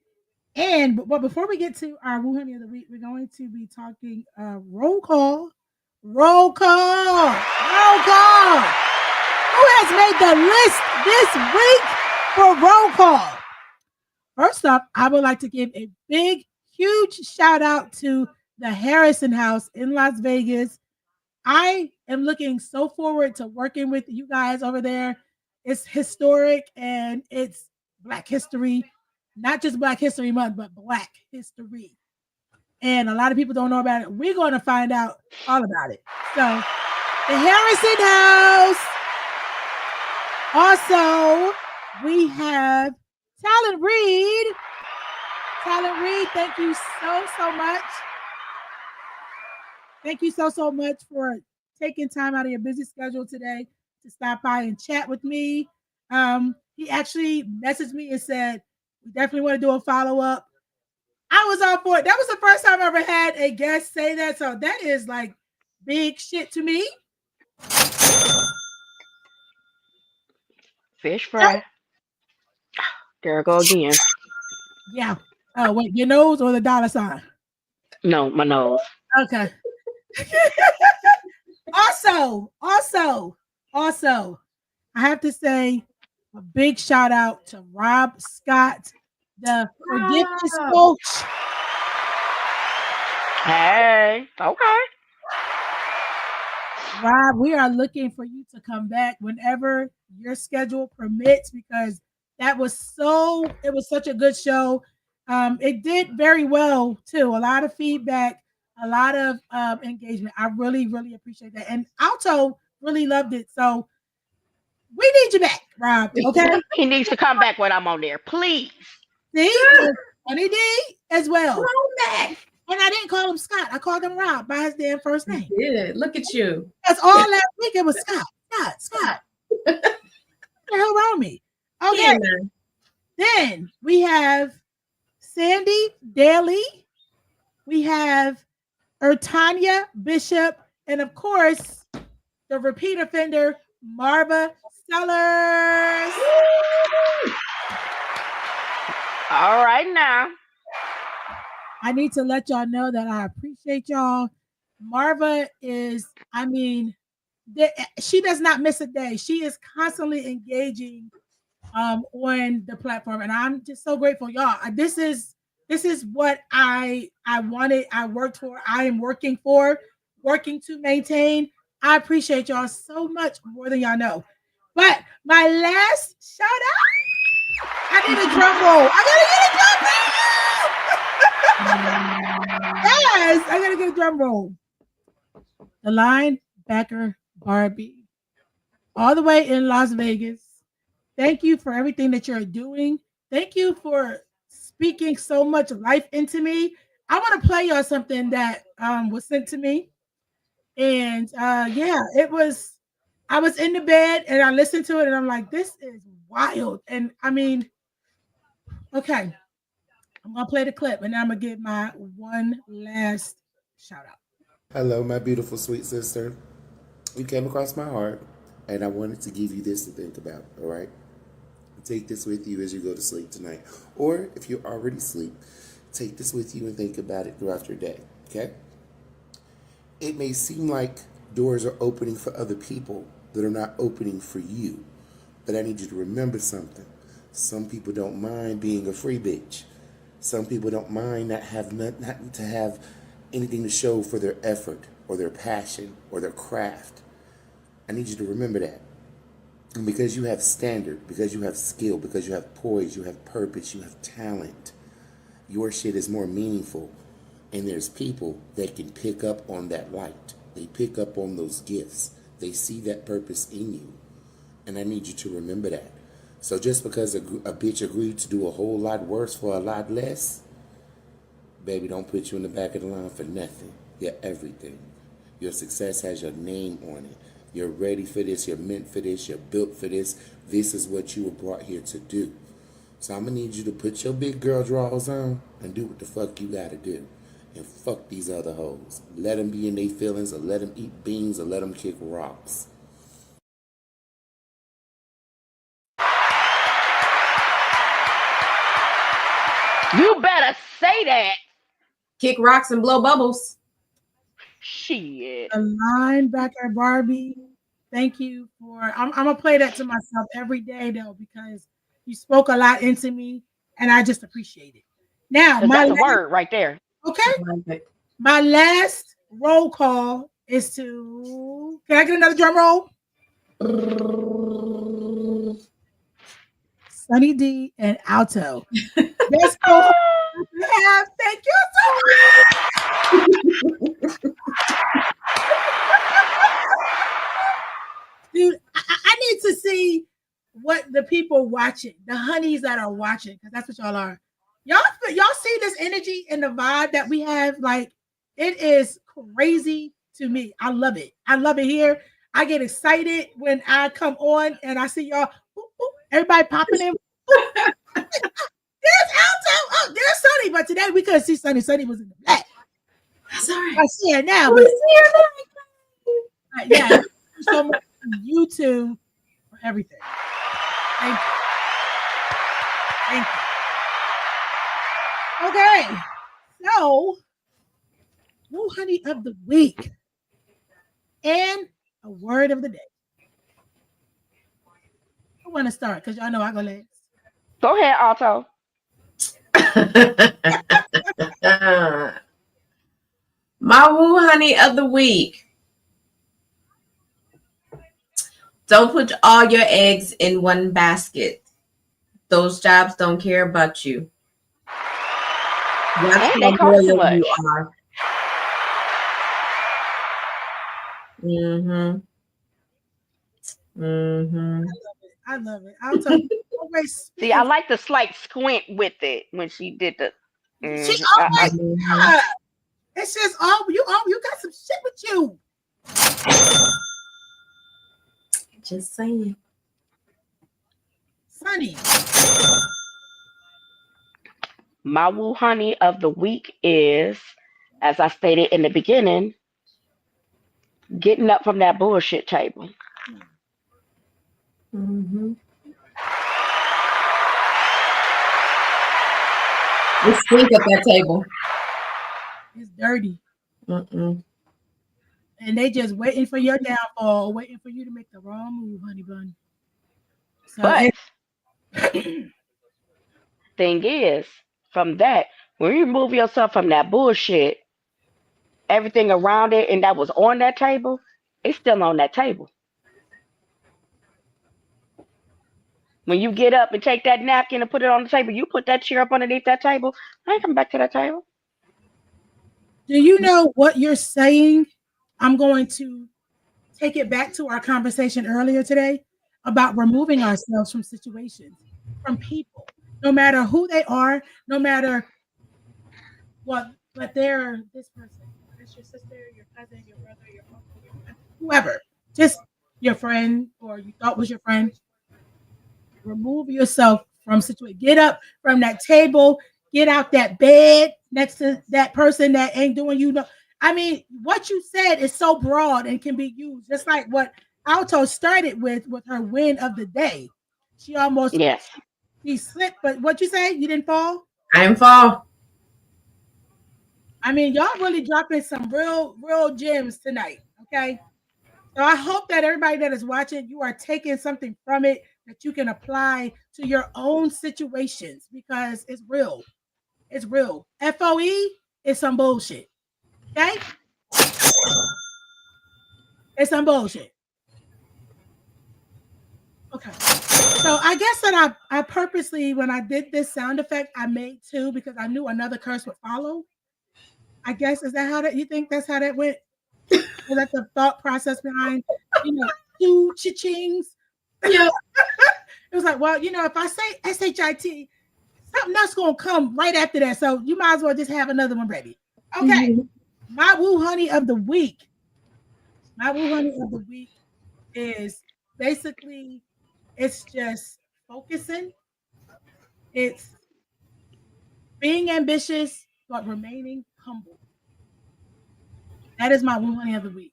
But before we get to our Wheww Hunnii of the week, we're going to be talking roll call. Roll call. Roll call. Who has made the list this week for roll call? First up, I would like to give a big, huge shout out to the Harrison House in Las Vegas. I am looking so forward to working with you guys over there. It's historic and it's Black History, not just Black History Month, but Black History. And a lot of people don't know about it. We're going to find out all about it. So, the Harrison House. Also, we have Talent Reed. Talent Reed, thank you so much. Thank you so much for taking time out of your busy schedule today to stop by and chat with me. He actually messaged me and said, we definitely want to do a follow-up. I was all for it. That was the first time I ever had a guest say that. So that is like big shit to me. Fish fry. There I go again. Yeah. Oh, wait, your nose or the dollar sign? No, my nose. Okay. Also, I have to say a big shout out to Rob Scott, the forgiveness coach. Hey, okay. Rob, we are looking for you to come back whenever your schedule permits, because it was such a good show. It did very well too. A lot of feedback, a lot of engagement. I really, really appreciate that. And Alto really loved it. So we need you back, Rob. Okay. He needs to come back when I'm on there, please. See, SunniD as well. Come back. And I didn't call him Scott. I called him Rob by his damn first name. Yeah, look at you. That's all last week. It was Scott. What the hell wrong with me? Okay. Then we have Sandy Daly. We have Ertanya Bishop. And of course, the repeat offender, Marva Sellers. All right now. I need to let y'all know that I appreciate y'all. Marva is, I mean, she does not miss a day. She is constantly engaging on the platform, and I'm just so grateful, y'all. This is what I wanted. I worked for. I am working to maintain. I appreciate y'all so much more than y'all know. But my last shout out, I need a drum roll. I gotta get a drum roll. Yes, I gotta get a drum roll. The linebacker Barbie, all the way in Las Vegas. Thank you for everything that you're doing. Thank you for speaking so much life into me. I want to play y'all something that was sent to me. And yeah, it was, I was in the bed and I listened to it and I'm like, this is wild. And I mean, okay, I'm going to play the clip and then I'm going to give my one last shout out. Hello, my beautiful sweet sister. You came across my heart and I wanted to give you this to think about, all right? Take this with you as you go to sleep tonight. Or if you're already asleep, take this with you and think about it throughout your day, okay? It may seem like doors are opening for other people that are not opening for you. But I need you to remember something. Some people don't mind being a free bitch. Some people don't mind not to have anything to show for their effort or their passion or their craft. I need you to remember that. And because you have standard, because you have skill, because you have poise, you have purpose, you have talent, your shit is more meaningful. And there's people that can pick up on that light. They pick up on those gifts. They see that purpose in you. And I need you to remember that. So just because a bitch agreed to do a whole lot worse for a lot less, baby, don't put you in the back of the line for nothing. You're everything. Your success has your name on it. You're ready for this. You're meant for this. You're built for this. This is what you were brought here to do. So I'm going to need you to put your big girl drawers on and do what the fuck you got to do. And fuck these other hoes. Let them be in their feelings, or let them eat beans, or let them kick rocks. You better say that. Kick rocks and blow bubbles. Shit. A linebacker Barbie. Thank you for. I'm gonna play that to myself every day though, because you spoke a lot into me, and I just appreciate it. Now, That's a word right there. Okay. My last roll call is to. Can I get another drum roll? SunniD and Alto. Let's go. Yeah, thank you so much. Dude, I need to see what the people watching, the honeys that are watching, because that's what y'all are. Y'all see this energy and the vibe that we have? Like, it is crazy to me. I love it. I love it here. I get excited when I come on and I see y'all. Boop, boop, everybody popping in. There's Alto. Oh, there's Sunny. But today we couldn't see Sunny. Sunny was in the black. Sorry. I see her now. But yeah, thank you so much to YouTube for everything. Thank you. Thank you. Okay. So, Wheww Hunnii of the week and a word of the day. I want to start because y'all know I go last. Go ahead, Alto. My Wheww Hunnii of the week. Don't put all your eggs in one basket. Those jobs don't care about you. That's And they cost too much. You are. Mm-hmm. Mm-hmm. I love it. I'll tell you. Always See, I like the slight squint with it when she did the. She always. It's just you got some shit with you. Just saying. Sunny. My Woo Honey of the week is, as I stated in the beginning, getting up from that bullshit table. Mm-hmm. It stink at that table. It's dirty. Mm-mm. And they just waiting for your downfall, waiting for you to make the wrong move, honey bun. So But it thing is, from that, when you remove yourself from that bullshit, everything around it and that was on that table, it's still on that table. When you get up and take that napkin and put it on the table, you put that chair up underneath that table. I ain't come back to that table. do you know what you're saying? I'm going to take it back to our conversation earlier today about removing ourselves from situations, from people, no matter who they are, no matter what they're this person, whether it's your sister, your cousin, your brother, your uncle, your aunt, whoever, just your friend or you thought was your friend. Remove yourself from situation. Get up from that table. Get out that bed next to that person that ain't doing you no. I mean, what you said is so broad and can be used just like what Alto started with her win of the day. She almost Yes. she slipped, but what you say? You didn't fall. I am fall. I mean, y'all really dropping some real gems tonight. Okay. So I hope that everybody that is watching, you are taking something from it that you can apply to your own situations because it's real. It's real. FOE is some bullshit. Okay? It's some bullshit. Okay. So I guess that I purposely, when I did this sound effect, I made two because I knew another curse would follow. I guess is that how that you think that's how that went? Was that the thought process behind, two cha-chings? Yeah. It was like, well, if I say SHIT, something else gonna come right after that. So you might as well just have another one ready. Okay. Mm-hmm. My Wheww Hunnii of the week. My Wheww Hunnii of the week is basically it's just focusing. It's being ambitious but remaining humble. That is my Wheww Hunnii of the week.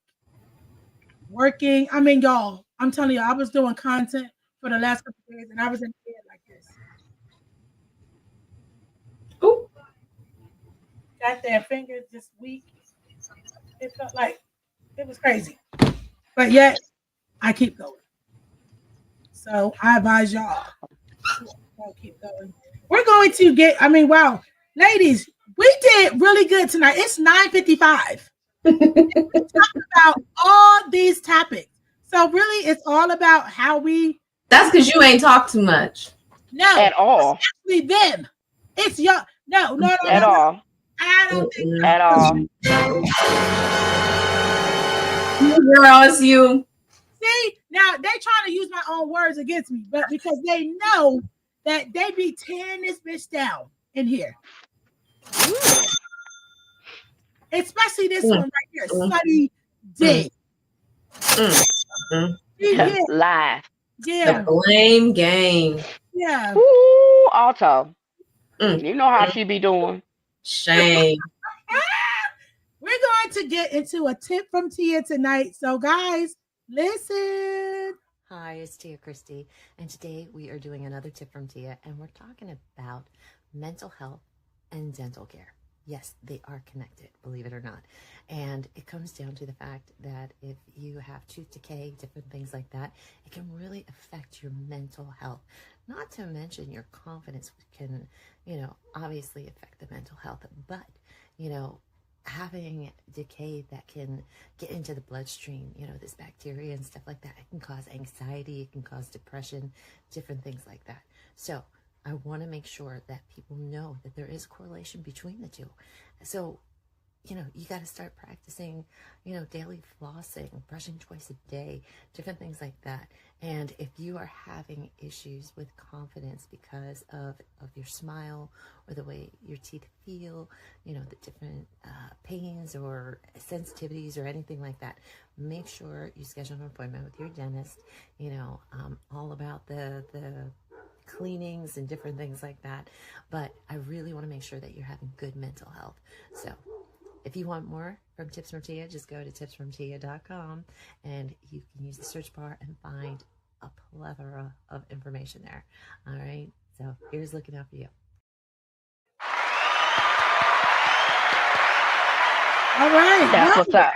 Working. I mean, y'all, I'm telling you, I was doing content for the last couple of days and I was in bed like this. Ooh. Got their fingers this week. It felt like it was crazy. But yet I keep going. So I advise y'all to keep going. We're going to get, I mean, wow, ladies, we did really good tonight. It's 9:55. We talked about all these topics. So really it's all about how we That's because you ain't talk too much. no, At all. it's actually them. It's y'all. At No. all. I don't think Mm-mm. At all. Girl, it's you. see now they trying to use my own words against me, but because they know that they be tearing this bitch down in here. Especially this one right here, SunniD. Yeah, Live. The yeah, blame game. yeah. Ooh, Alto. Mm. You know how she be doing. Shame. We're going to get into a tip from Tia tonight. So, guys, listen. Hi, it's Tia Christie, and today we are doing another tip from Tia, and we're talking about mental health and dental care. Yes, they are connected, believe it or not. And it comes down to the fact that if you have tooth decay, different things like that, it can really affect your mental health. Not to mention your confidence can, obviously affect the mental health, but, having decay that can get into the bloodstream, this bacteria and stuff like that, it can cause anxiety, it can cause depression, different things like that. So I want to make sure that people know that there is correlation between the two. So, you got to start practicing, daily flossing, brushing twice a day, different things like that. And if you are having issues with confidence because of your smile or the way your teeth feel, the different pains or sensitivities or anything like that, make sure you schedule an appointment with your dentist. All about the cleanings and different things like that. But I really want to make sure that you're having good mental health. So if you want more from Tips from Tia, just go to tipsfromtia.com and you can use the search bar and find a plethora of information there. All right. So here's looking out for you. All right. That's what's up.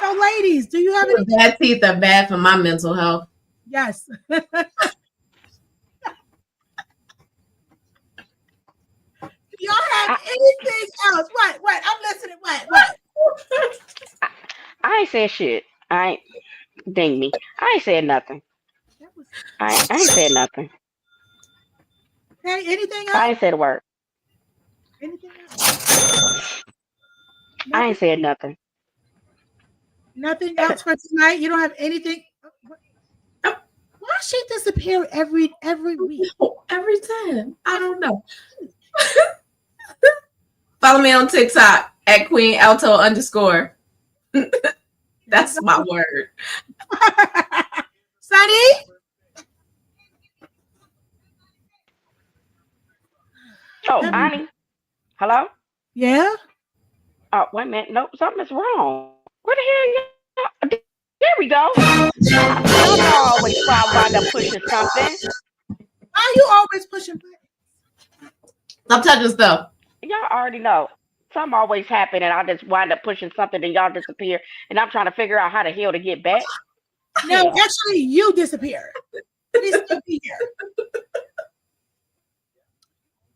So, ladies, do you have any bad teeth are bad for my mental health? Yes. Do y'all have anything else? What? I'm listening. What? I ain't said shit. I ain't ding me. I ain't said nothing. I ain't said nothing. Okay, anything else? I ain't said a word. Anything else? I ain't said nothing. Nothing else for tonight? You don't have anything? Why she disappear every week? Every time. I don't know. Follow me on TikTok at Queen Alto _ That's my word. Sunny? Oh, Annie. Hello? Yeah? Oh, wait a minute. Nope, something's wrong. Where the hell y'all? There we go. Y'all always wind up pushing something. Why are you always pushing buttons? Stop touching stuff. Y'all already know. Something always happen and I just wind up pushing something and y'all disappear. And I'm trying to figure out how the hell to get back. No, actually, you disappear. We still be here.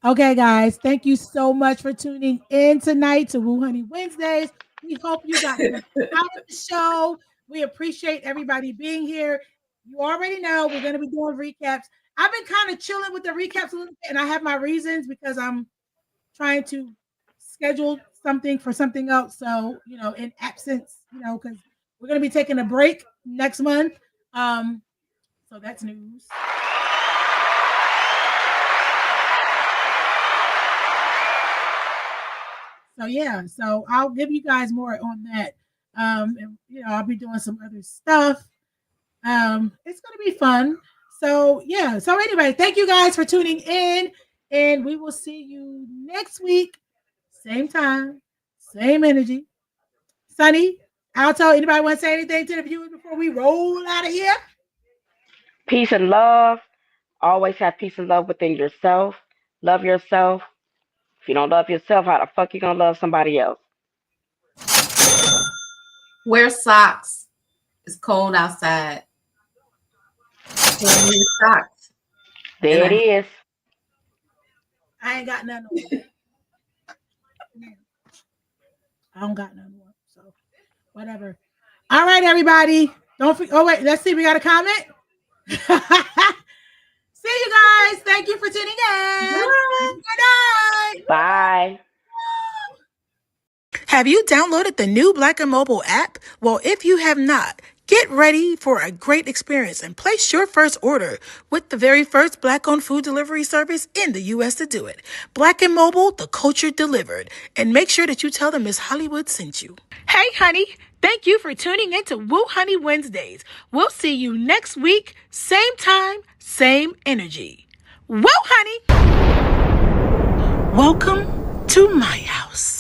Okay, guys, thank you so much for tuning in tonight to Wheww Hunnii Wednesdays. We hope you got out of the show. We appreciate everybody being here. You already know we're going to be doing recaps. I've been kind of chilling with the recaps a little bit, and I have my reasons because I'm trying to schedule something for something else. So, in absence, because we're going to be taking a break next month. So that's news. So yeah, so I'll give you guys more on that. And, I'll be doing some other stuff. It's gonna be fun. So yeah. So anyway, thank you guys for tuning in, and we will see you next week, same time, same energy. Sunny, Alto, anybody want to say anything to the viewers before we roll out of here? Peace and love. Always have peace and love within yourself. Love yourself. If you don't love yourself, how the fuck you gonna love somebody else? Wear socks. It's cold outside. Wear your socks. There it is. I ain't got nothing on. I don't got nothing on, so whatever. All right, everybody. Don't forget. Oh wait, let's see. We got a comment. See you guys. Thank you for tuning in. Bye. Good night. Bye. Have you downloaded the new Black and Mobile app? Well, if you have not, get ready for a great experience and place your first order with the very first Black-owned food delivery service in the U.S. to do it. Black and Mobile, the culture delivered. And make sure that you tell them Miss Hollywood sent you. Hey, honey. Thank you for tuning in to Wheww Hunnii Wednesdays. We'll see you next week, same time, same energy. Wheww, honey. Welcome to my house.